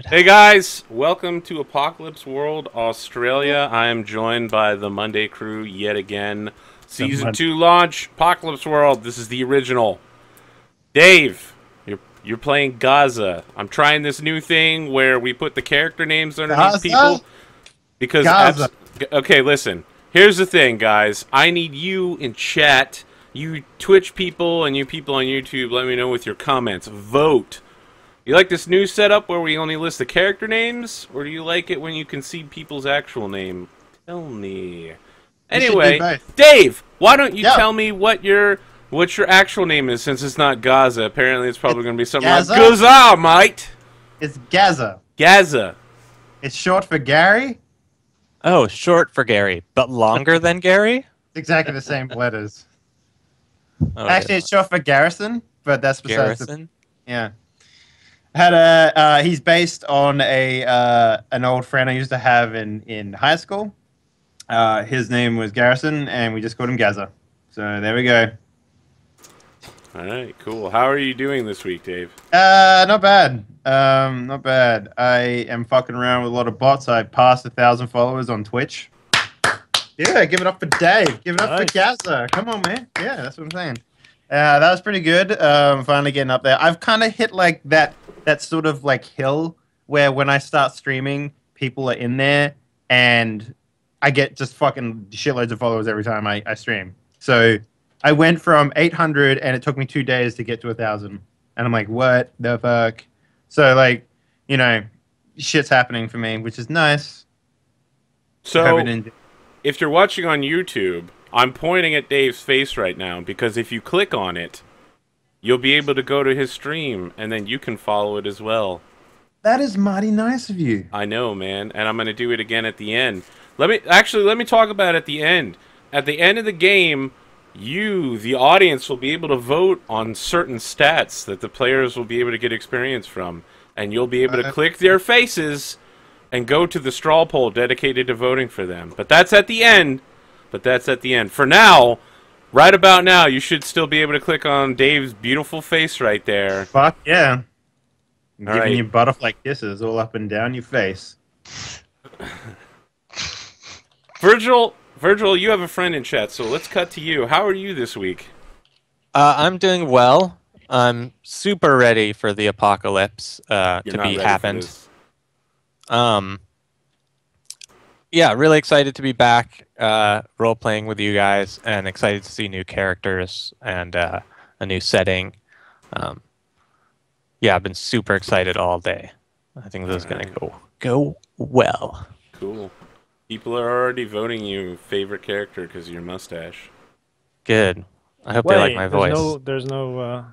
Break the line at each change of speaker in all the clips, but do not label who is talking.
Hey guys, welcome to Apocalypse World Australia. I am joined by the Monday crew yet again. Season 2 launch, Apocalypse World. This is the original. Dave, you're playing Gaza. I'm trying this new thing where we put the character names underneath people. Because okay, listen. Here's the thing, guys. I need you in chat, you Twitch people and you people on YouTube, let me know with your comments. Vote. You like this new setup where we only list the character names, or do you like it when you can see people's actual name? Tell me. Anyway, Dave, why don't you tell me what your actual name is, since it's not Gaza? Apparently, it's probably going to be something
Gaza?
like Gaza, mate.
It's Gaza.
Gaza.
It's short for Gary.
Oh, short for Gary, but longer than Gary?
Exactly the same letters.
Oh,
Actually, it's short for Garrison, but that's besides
Garrison?
Yeah. Had a he's based on an old friend I used to have in high school. His name was Garrison, and we just called him Gaza. So there we go.
All right, cool. How are you doing this week, Dave?
Not bad. Not bad. I am fucking around with a lot of bots. I passed 1,000 followers on Twitch. Yeah, give it up for Dave. Give it up for Gaza. Come on, man. Yeah, that's what I'm saying. That was pretty good. Finally getting up there. I've kind of hit like that sort of like hill where when I start streaming, people are in there and I get just fucking shitloads of followers every time I stream. So I went from 800 and it took me 2 days to get to 1,000. And I'm like, what the fuck? So like, you know, shit's happening for me, which is nice.
So if you're watching on YouTube, I'm pointing at Dave's face right now because if you click on it, you'll be able to go to his stream, and then you can follow it as well.
That is mighty nice of you.
I know, man, and I'm going to do it again at the end. Let me talk about it at the end. At the end of the game, you, the audience, will be able to vote on certain stats that the players will be able to get experience from, and you'll be able to click their faces and go to the straw poll dedicated to voting for them. But that's at the end. For now, right about now, you should still be able to click on Dave's beautiful face right there.
Fuck yeah. I'm
All
giving
right.
you butterfly kisses all up and down your face.
Virgil, you have a friend in chat, so let's cut to you. How are you this week?
I'm doing well. I'm super ready for the apocalypse to be happened. Yeah, really excited to be back role-playing with you guys, and excited to see new characters and a new setting. Yeah, I've been super excited all day. I think this is going to go well.
Cool. People are already voting you favorite character because of your mustache.
Good. I hope they like my voice.
There's no.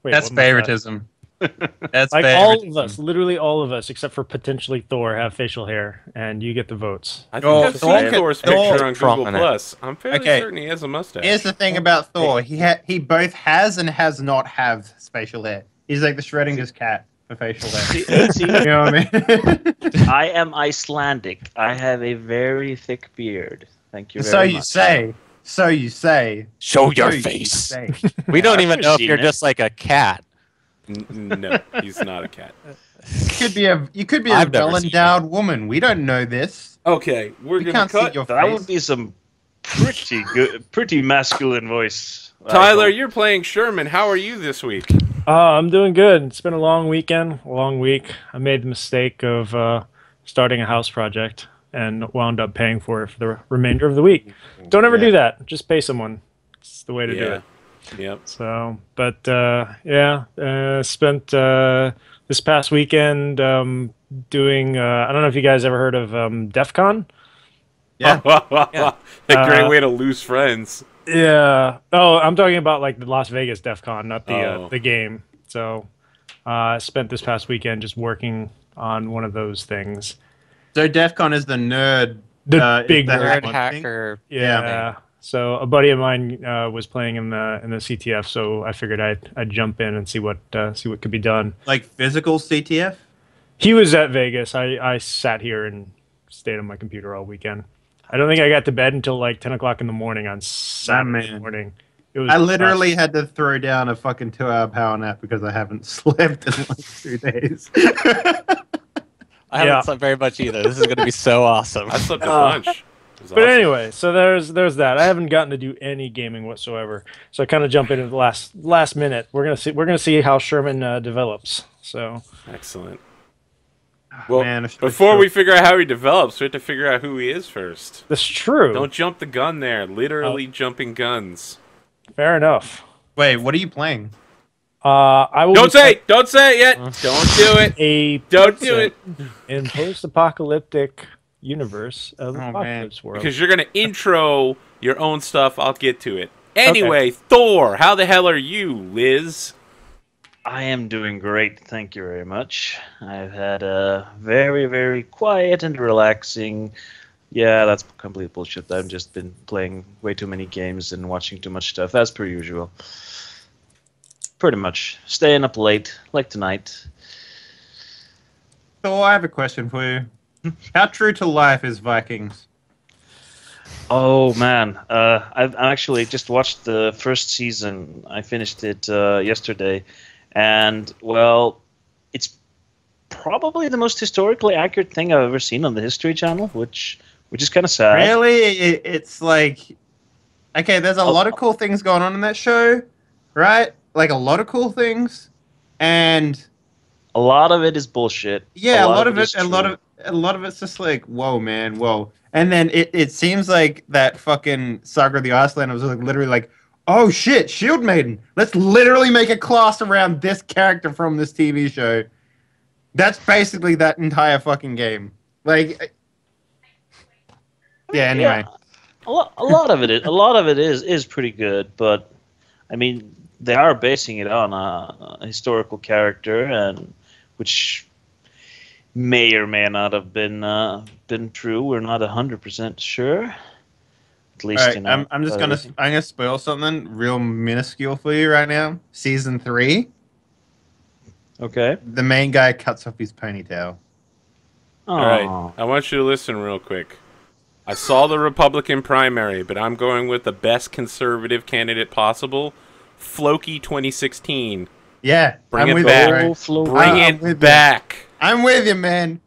Wait,
That's favoritism. That's
like
favoritism.
all of us, literally all of us, except for potentially Thor, have facial hair, and you get the votes.
I think I've seen Thor's picture on Google Plus. I'm fairly certain he has a mustache.
Here's the thing about Thor. He both has and has not have facial hair. He's like the Schrodinger's cat for facial hair.
See,
You know what I mean?
I am Icelandic. I have a very thick beard. Thank you very
So
much.
you say. So you say.
Show your
So you
face.
say.
We don't
I've
even know if
seen
you're
it.
just like a cat.
No, he's not a cat.
You could be a
I've never seen
well-endowed woman. We don't know this.
Okay, we're
We
gonna
can't see
cut.
your
That
face.
would be some pretty good, pretty masculine voice.
Tyler, you're playing Sherman. How are you this week?
I'm doing good. It's been a long weekend, a long week. I made the mistake of starting a house project and wound up paying for it for the remainder of the week. Don't ever do that. Just pay someone. It's the way to do it.
Yep.
So, but spent this past weekend doing. I don't know if you guys ever heard of DEF CON.
Yeah.
A great way to lose friends.
Yeah. Oh, I'm talking about like the Las Vegas DEF CON, not the the game. So, I spent this past weekend just working on one of those things.
So DEF CON is the nerd.
The big
Nerd
one
hacker.
Yeah. So a buddy of mine was playing in the CTF, so I figured I'd jump in and see what could be done.
Like physical CTF?
He was at Vegas. I sat here and stayed on my computer all weekend. I don't think I got to bed until like 10 o'clock in the morning on Saturday morning. It was
I literally had to throw down a fucking 2-hour power nap because I haven't slept in like 2 days.
I haven't slept very much either. This is going to be so awesome.
I slept a bunch. It was
But
awesome.
anyway, so there's that. I haven't gotten to do any gaming whatsoever. So I kind of jump into the last minute. We're gonna see how Sherman develops. So
Excellent. Well,
Man,
before we figure out how he develops, we have to figure out who he is first.
that's true.
Don't jump the gun there. Literally jumping guns.
Fair enough.
Wait, what are you playing?
I will
Don't say it yet. Don't do it. Don't do it.
In post-apocalyptic universe of
man.
Apocalypse World.
Because you're gonna intro your own stuff. I'll get to it. Anyway, Thor, how the hell are you, Liz?
I am doing great, thank you very much. I've had a very, very quiet and relaxing. Yeah, that's complete bullshit. I've just been playing way too many games and watching too much stuff, as per usual. Pretty much. Staying up late, like tonight.
So I have a question for you. How true to life is Vikings?
Oh, man. I actually just watched the first season. I finished it yesterday. And, well, it's probably the most historically accurate thing I've ever seen on the History Channel, which is kind of sad.
Really? It's like... Okay, there's a lot of cool things going on in that show, right? Like, a lot of cool things. And...
A lot of it is bullshit.
Yeah, a lot of
is
it, a lot of it's just like, whoa, man, whoa. And then it seems like that fucking Saga of the Iceland was like literally like, oh shit, Shield Maiden. Let's literally make a class around this character from this TV show. That's basically that entire fucking game. Like, yeah. Anyway,
a lot of it is pretty good, but I mean, they are basing it on a historical character, and which may or may not have been true. We're not 100% sure. At least,
all right, I'm gonna spoil something real minuscule for you right now. Season 3,
Okay.
the main guy cuts off his ponytail.
All right, I want you to listen real quick. I saw the Republican primary, but I'm going with the best conservative candidate possible, Floki 2016.
Yeah,
Bring
I'm
it
with
back.
you. Right?
Bring it back.
I'm with you, man.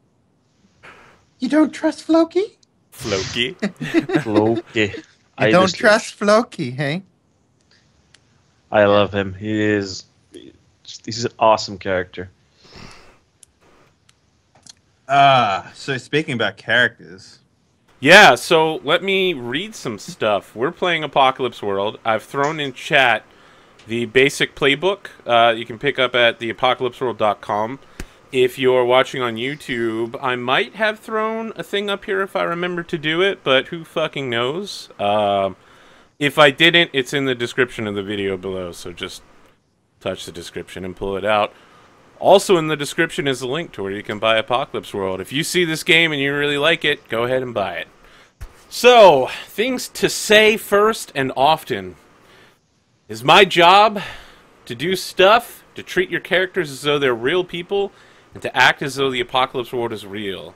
You don't trust Floki?
Floki.
Loki.
You don't trust Floki, hey?
I love him. He's an awesome character.
So speaking about characters.
Yeah, so let me read some stuff. We're playing Apocalypse World. I've thrown in chat the basic playbook. You can pick up at theapocalypseworld.com. If you're watching on YouTube, I might have thrown a thing up here if I remember to do it, but who fucking knows? If I didn't, it's in the description of the video below, so just touch the description and pull it out. Also in the description is a link to where you can buy Apocalypse World. If you see this game and you really like it, go ahead and buy it. So, things to say first and often. Is my job to do stuff, to treat your characters as though they're real people, and to act as though the Apocalypse World is real.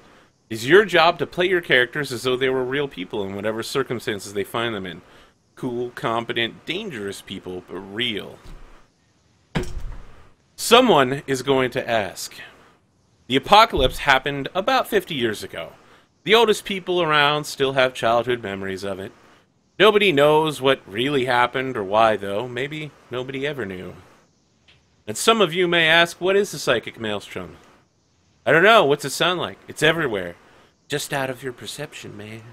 Is your job to play your characters as though they were real people in whatever circumstances they find them in. Cool, competent, dangerous people, but real. Someone is going to ask. The apocalypse happened about 50 years ago. The oldest people around still have childhood memories of it. Nobody knows what really happened or why, though. Maybe nobody ever knew. And some of you may ask, what is the psychic maelstrom? I don't know. What's it sound like? It's everywhere. Just out of your perception, man.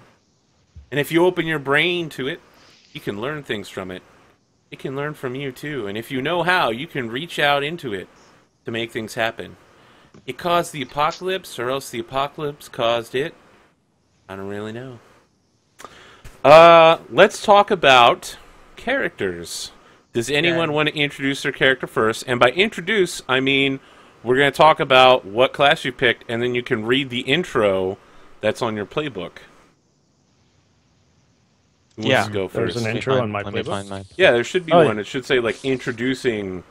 And if you open your brain to it, you can learn things from it. It can learn from you, too. And if you know how, you can reach out into it to make things happen. It caused the apocalypse, or else the apocalypse caused it. I don't really know. Let's talk about characters. Does anyone want to introduce their character first? And by introduce, I mean we're going to talk about what class you picked, and then you can read the intro that's on your playbook. Who wants to go first?
There's an intro on my playbook.
Yeah, there should be one. It should say, like, introducing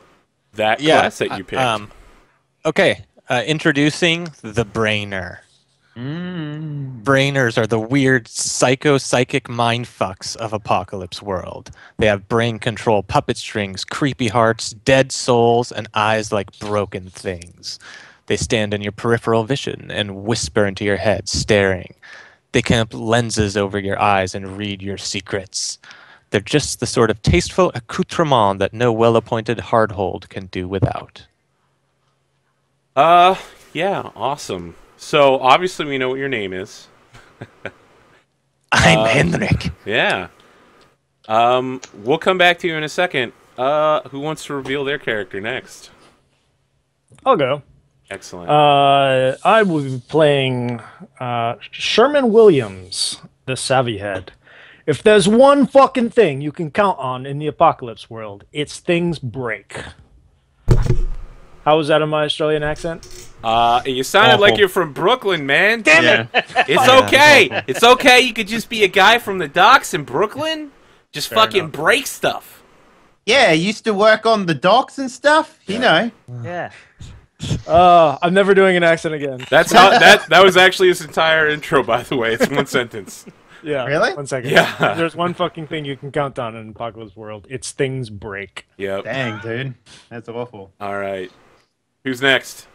that class that you picked.
Okay, introducing the Brainer. Brainers are the weird psychic mindfucks of Apocalypse World. They have brain control, puppet strings, creepy hearts, dead souls, and eyes like broken things. They stand in your peripheral vision and whisper into your head, staring. They camp lenses over your eyes and read your secrets. They're just the sort of tasteful accoutrement that no well-appointed hardhold can do without.
Yeah, awesome. So, obviously we know what your name is.
I'm Henrik.
Yeah. We'll come back to you in a second. Who wants to reveal their character next?
I'll go.
Excellent.
I will be playing Sherman Williams, the Savvy Head. If there's one fucking thing you can count on in the apocalypse world, it's things break. How was that in my Australian accent?
You sounded like you're from Brooklyn, man.
Damn it!
It's okay. It's okay. You could just be a guy from the docks in Brooklyn. Just fucking break stuff.
Yeah, used to work on the docks and stuff. You know.
Yeah.
I'm never doing an accent again.
That's how that was actually his entire intro, by the way. It's one sentence.
Yeah.
Really?
1 second.
Yeah.
There's one fucking thing you can count on in an apocalypse world. It's things break.
Yep.
Dang, dude, that's awful.
All right. Who's next?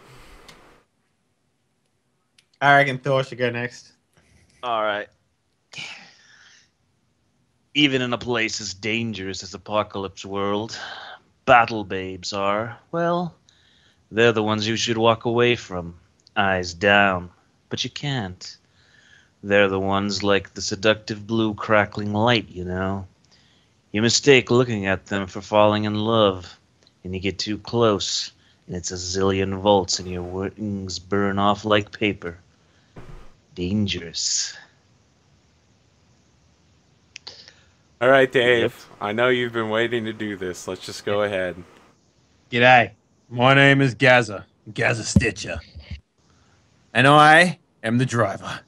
I reckon Thor should go next.
All right. Even in a place as dangerous as Apocalypse World, battle babes are, well, they're the ones you should walk away from, eyes down. But you can't. They're the ones like the seductive blue crackling light, you know. You mistake looking at them for falling in love, and you get too close, and it's a zillion volts and your wings burn off like paper. Dangerous.
All right, Dave. I know you've been waiting to do this. Let's just go ahead.
G'day. My name is Gaza Stitcher, and I am the driver.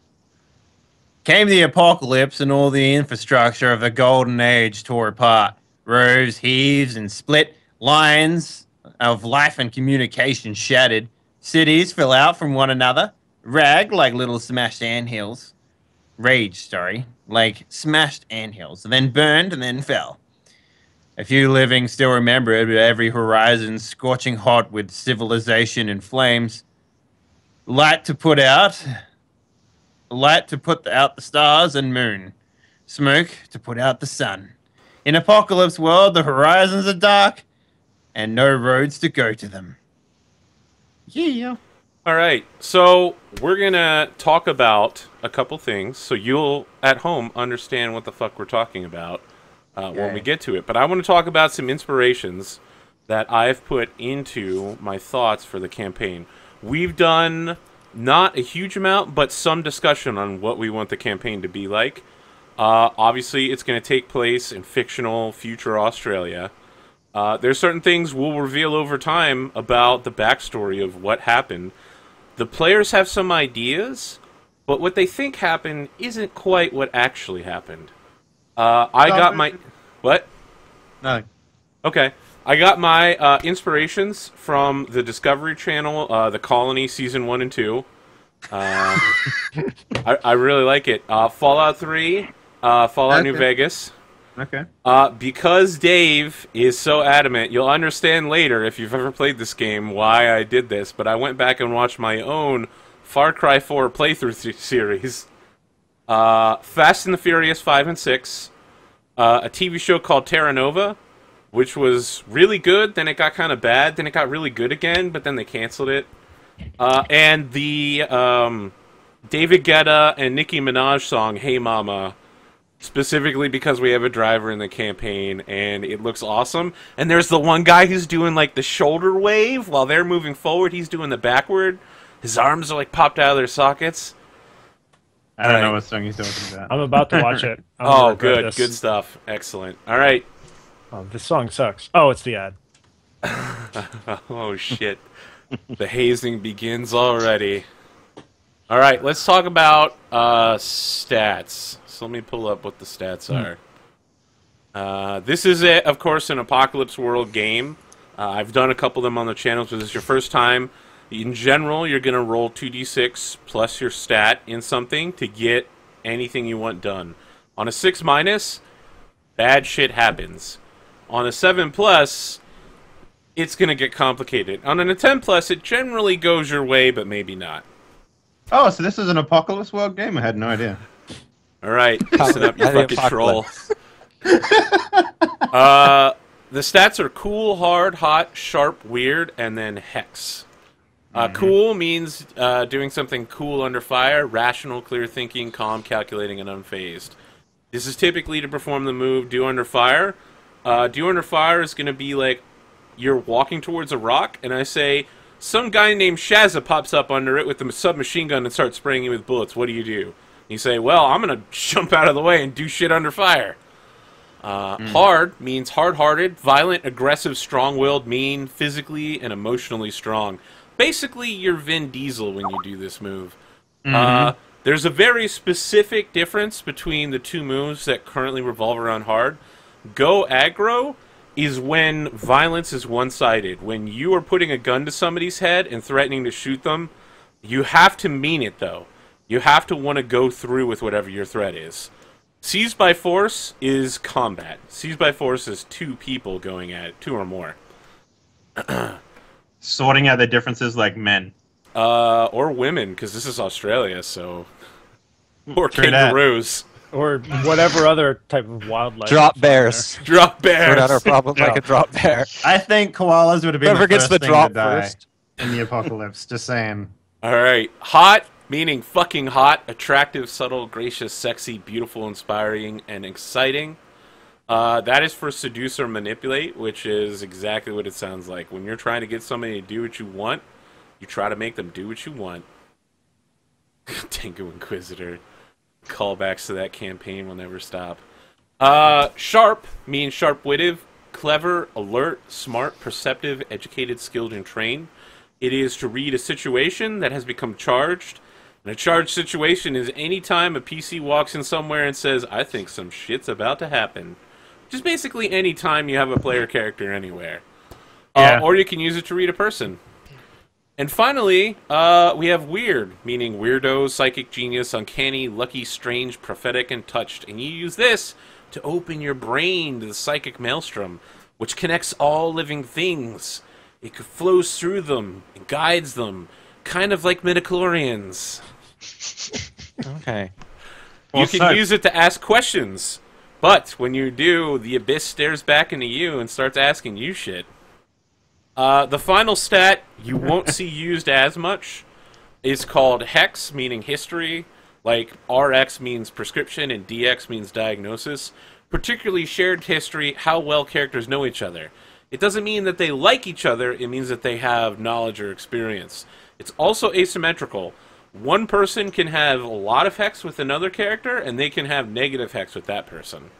Came the apocalypse and all the infrastructure of the golden age tore apart. Rows, heaves, and split. Lines of life and communication shattered. Cities fell out from one another. Ragged like little smashed anthills. Like smashed anthills. Then burned and then fell. A few living still remember it, but every horizon scorching hot with civilization in flames. Light to put out the stars and moon. Smoke to put out the sun. In apocalypse world, the horizons are dark and no roads to go to them. Yeah.
All right. So we're going to talk about a couple things so you'll, at home, understand what the fuck we're talking about when we get to it. But I want to talk about some inspirations that I've put into my thoughts for the campaign. We've done not a huge amount, but some discussion on what we want the campaign to be like. Obviously, it's going to take place in fictional future Australia. There's certain things we'll reveal over time about the backstory of what happened. The players have some ideas, but what they think happened isn't quite what actually happened. I got my... What?
Nothing.
Okay. I got my inspirations from the Discovery Channel, The Colony Season 1 and 2. I really like it. Fallout 3, Fallout New Vegas.
Okay.
Because Dave is so adamant, you'll understand later if you've ever played this game why I did this, but I went back and watched my own Far Cry 4 playthrough series. Fast and the Furious 5 and 6. A TV show called Terra Nova, which was really good, then it got kind of bad, then it got really good again, but then they canceled it. And the David Guetta and Nicki Minaj song, Hey Mama, specifically because we have a driver in the campaign, and it looks awesome. And there's the one guy who's doing, like, the shoulder wave while they're moving forward. He's doing the backward. His arms are, like, popped out of their sockets.
I don't know what song he's talking about.
I'm about to watch it.
Oh, good. Good stuff. Excellent. All right.
Oh, this song sucks. Oh, it's the ad.
Oh, shit. The hazing begins already. All right, let's talk about stats. So let me pull up what the stats are. This is, of course, an Apocalypse World game. I've done a couple of them on the channel, so this is your first time. In general, you're going to roll 2d6 plus your stat in something to get anything you want done. On a 6-, bad shit happens. On a 7+, it's going to get complicated. On an 10 plus, it generally goes your way, but maybe not.
Oh, so this is an Apocalypse World game? I had no idea.
All right, listen up, you
The
fucking troll.
apocalypse.
The stats are cool, hard, hot, sharp, weird, and then hex. Cool means doing something cool under fire, rational, clear thinking, calm, calculating, and unfazed. This is typically to perform the move Do Under Fire. Do Under Fire is going to be like you're walking towards a rock, and I say, some guy named Shazza pops up under it with a submachine gun and starts spraying you with bullets. What do? You say, well, I'm going to jump out of the way and do shit under fire. Hard means hard-hearted, violent, aggressive, strong-willed, mean, physically and emotionally strong. Basically, you're Vin Diesel when you do this move. There's a very specific difference between the two moves that currently revolve around hard. Go aggro is when violence is one-sided. When you are putting a gun to somebody's head and threatening to shoot them, you have to mean it, though. You have to want to go through with whatever your threat is. Seized by force is combat. Seized by force is two people going at it, two or more.
Sorting out the differences like men.
Or women, because this is Australia, so... Or
True
kangaroos.
Or whatever other type of wildlife.
Drop bears.
Drop bears!
Sort out our problems like a drop bear.
I think koalas would have been
Whoever
the
gets
first
the
thing
drop
to die
first.
in the apocalypse. Just saying.
Alright. Hot, meaning fucking hot, attractive, subtle, gracious, sexy, beautiful, inspiring, and exciting. That is for seduce or manipulate, which is exactly what it sounds like. When you're trying to get somebody to do what you want, you try to make them do what you want. Tango Inquisitor. Callbacks to that campaign will never stop. Sharp means sharp-witted, clever, alert, smart, perceptive, educated, skilled, and trained. It is to read a situation that has become charged. And a charged situation is any time a PC walks in somewhere and says, I think some shit's about to happen. Just basically any time you have a player character anywhere.
Yeah.
Or you can use it to read a person. And finally, we have weird, meaning weirdo, psychic genius, uncanny, lucky, strange, prophetic, and touched. And you use this to open your brain to the psychic maelstrom, which connects all living things. It flows through them and guides them, kind of like midichlorians.
Okay.
You can use it to ask questions, but when you do, the abyss stares back into you and starts asking you shit. The final stat you won't see used as much is called Hex, meaning history. Like RX means prescription and DX means diagnosis. Particularly shared history, how well characters know each other. It doesn't mean that they like each other, it means that they have knowledge or experience. It's also asymmetrical. One person can have a lot of Hex with another character, and they can have negative Hex with that person.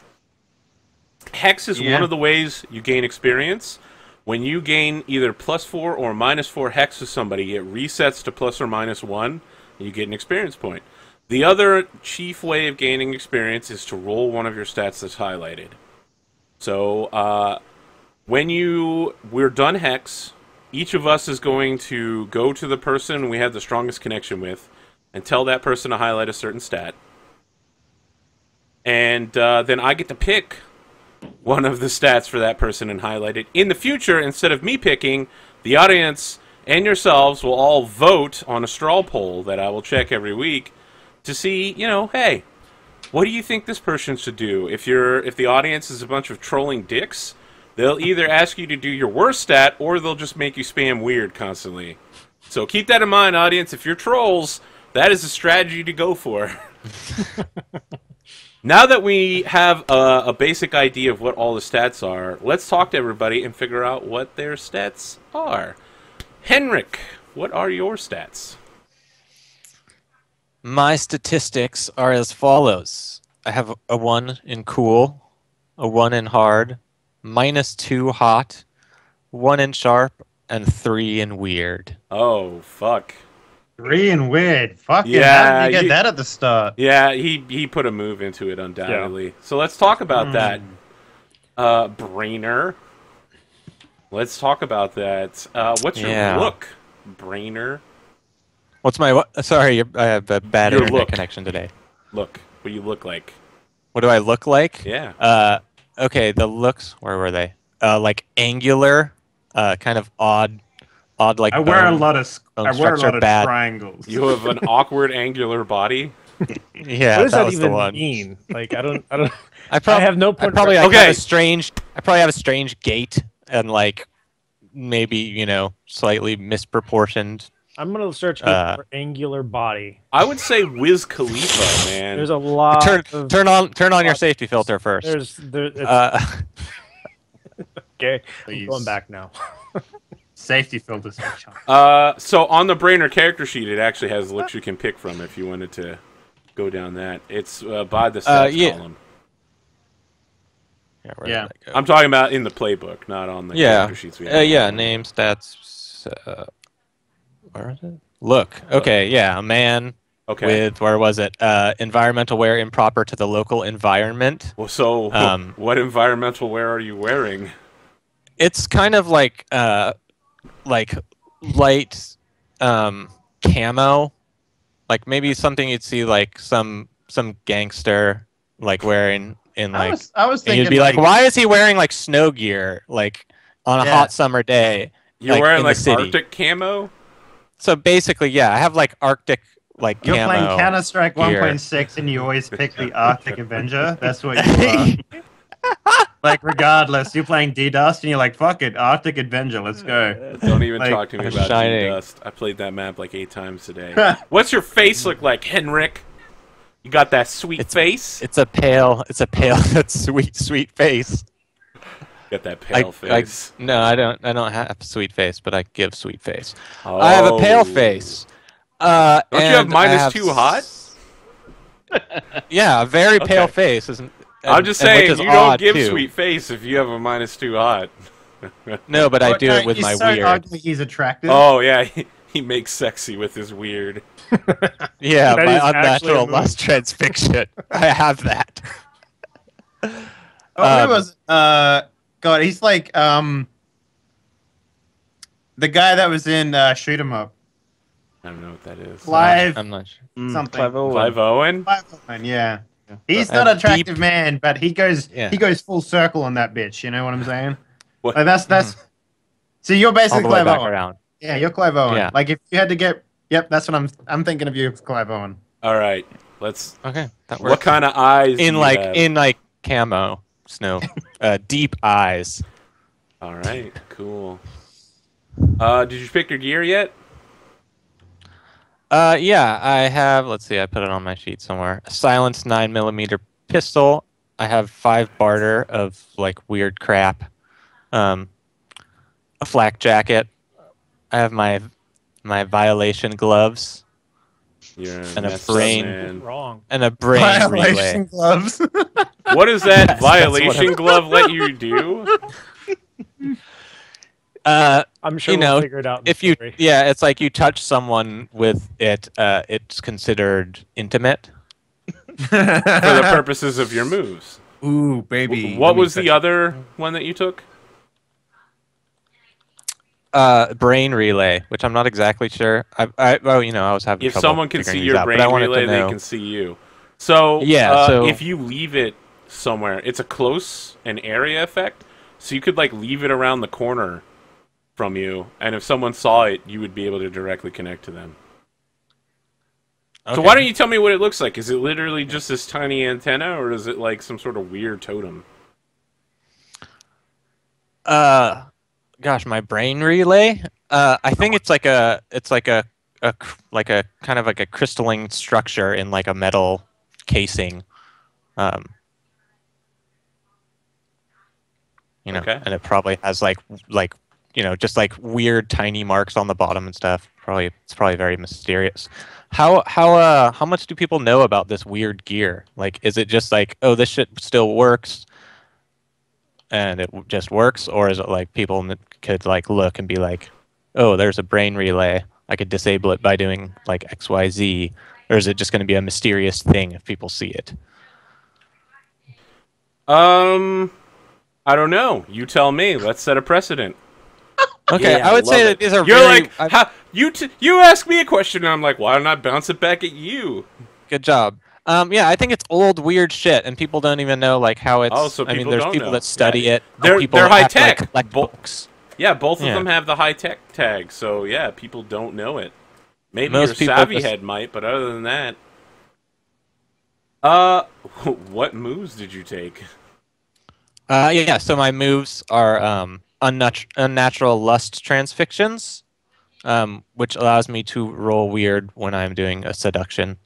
Hex is one of the ways you gain experience. When you gain either +4 or -4 Hex with somebody, it resets to +or -1, and you get an experience point. The other chief way of gaining experience is to roll one of your stats that's highlighted. So, when we're done Hex, each of us is going to go to the person we have the strongest connection with and tell that person to highlight a certain stat. And then I get to pick one of the stats for that person and highlight it. In the future, instead of me picking, the audience and yourselves will all vote on a straw poll that I will check every week to see, hey, what do you think this person should do? If the audience is a bunch of trolling dicks, they'll either ask you to do your worst stat or they'll just make you spam weird constantly. So keep that in mind, audience. If you're trolls, that is a strategy to go for. Now that we have a basic idea of what all the stats are, let's talk to everybody and figure out what their stats are. Henrik, what are your stats?
My statistics are as follows. I have a 1 in cool, a 1 in hard, -2 hot, 1 in sharp, and 3 in weird.
Oh, fuck.
3 in weird. Fucking
Yeah,
how did you get that at the start?
Yeah, he put a move into it, undoubtedly. Yeah. So let's talk about that. Brainer. Let's talk about that. What's your look, Brainer?
What's my what? Sorry, I have a bad
Your
internet
look.
connection today.
Look. What do you look like?
What do I look like?
Yeah.
Okay, the looks, where were they? Like angular, kind of odd like.
I wear a lot of
structure bad.
triangles.
You have an awkward angular body.
Yeah,
what does that
was
even
the one.
mean? Like, I don't.
I
have no point.
I probably
Okay.
have a strange. I probably have a strange gait and like maybe slightly misproportioned.
I'm gonna search for angular body.
I would say Wiz Khalifa, man.
There's a lot.
Turn on your safety filter first.
Okay,
Please.
I'm going back now.
Safety filters.
So on the Brainer character sheet, it actually has looks you can pick from if you wanted to go down that. It's by the stats column.
Yeah, where did that go?
I'm talking about in the playbook, not on the character sheets. We have.
Name, stats. Where is it? Look. Okay, yeah, a man with, where was it? Environmental wear improper to the local environment.
Well, so what environmental wear are you wearing?
It's kind of like light camo, like maybe something you'd see like some gangster like wearing in like.
I was thinking
you'd be like, why is he wearing like snow gear like on a hot summer day?
You're wearing like Arctic camo.
So basically, yeah, I have like Arctic like
You're
camo
playing Counter-Strike
gear.
1.6 and you always pick the Arctic Avenger. That's what you are. Like, regardless, you're playing D-Dust and you're like, fuck it, Arctic Avenger, let's go.
Don't even talk to me about D-Dust. I played that map like 8 times today. What's your face look like, Henrik? You got that sweet face?
It's a pale, that sweet face.
Got that pale face.
No, I don't have a sweet face, but I give sweet face. Oh. I have a pale face.
Don't you have -2 hot?
Yeah, a very pale face.
I'm just saying, you don't give sweet face if you have a -2 hot.
No, but I do it with my weird.
Ugly, he's attractive.
Oh, yeah, he makes sexy with his weird.
Yeah, my unnatural lust transfixion. I have that.
Who was it? God, he's like the guy that was in Shoot 'Em Up.
I don't know what that is.
I'm
not sure.
Something.
Clive Owen?
Clive Owen, yeah. He's not an attractive man, but he goes full circle on that bitch. You know what I'm saying?
What?
Like that's. So you're basically Clive Owen.
Around.
Yeah, you're Clive Owen.
Yeah.
Like if you had to get, that's what I'm thinking of you, Clive Owen.
All right, let's.
Okay, that works.
What kind of eyes?
In camo, snow, deep eyes.
All right, cool. Did you pick your gear yet?
Yeah, I have. Let's see, I put it on my sheet somewhere. A silenced 9mm pistol. I have 5 barter of like weird crap. A flak jacket. I have my violation gloves. And a brain
violation
relay.
Gloves.
What does that violation glove let you do?
I'm sure we'll figure it out.
It's like you touch someone with it. It's considered intimate
for the purposes of your moves.
Ooh, baby!
What was the other one that you took?
Brain relay, which I'm not exactly sure. I was having.
If
trouble
someone can see your
out,
brain relay, they can see you. So if you leave it somewhere, it's a close and area effect. So you could like leave it around the corner from you, and if someone saw it, you would be able to directly connect to them. Okay. So why don't you tell me what it looks like? Is it literally just this tiny antenna, or is it like some sort of weird totem?
Gosh, my brain relay. I think it's like a kind of like a crystalline structure in like a metal casing.
Okay.
And it probably has like just like weird tiny marks on the bottom and stuff. It's probably very mysterious. How much do people know about this weird gear? Like, is it just like, oh, this shit still works, and it just works, or is it like people could like look and be like, oh, there's a brain relay, I could disable it by doing like XYZ, or is it just going to be a mysterious thing if people see it?
I don't know. You tell me. Let's set a precedent.
Okay,
Yeah,
I would say that these are.
You're like, you ask me a question, and I'm like, why don't I bounce it back at you?
Good job. Yeah, I think it's old weird shit, and people don't even know like how it's.
Oh, so
I mean, there's people
know.
that study it.
They're
people
high
have to,
tech.
like, collect books.
Yeah, both of
Yeah.
them have the high-tech tag, so yeah, people don't know it. Maybe
Most
your
people
savvy
just-
head might, but other than that... what moves did you take?
Yeah, so my moves are unnatural lust transfictions, which allows me to roll weird when I'm doing a seduction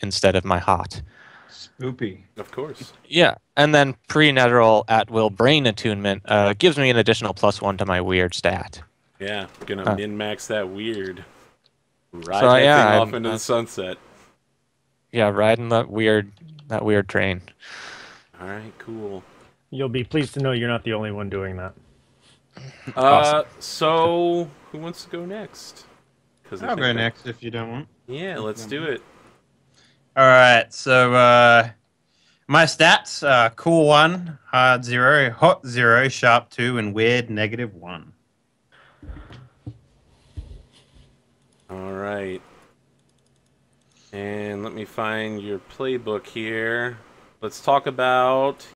instead of my hot.
Spoopy.
Of course.
Yeah, and then prenatural at-will brain attunement gives me an additional +1 to my weird stat.
Yeah, gonna min-max that weird. Ride
So,
that
yeah,
thing off
I'm-
into the sunset.
Yeah, riding that weird train.
Alright, cool.
You'll be pleased to know you're not the only one doing that.
Awesome.
So, who wants to go next?
I'll go next if you don't want.
Yeah, let's do it.
All right, so my stats are cool 1, hard 0, hot 0, sharp 2, and weird -1.
Alright. And let me find your playbook here. Let's talk about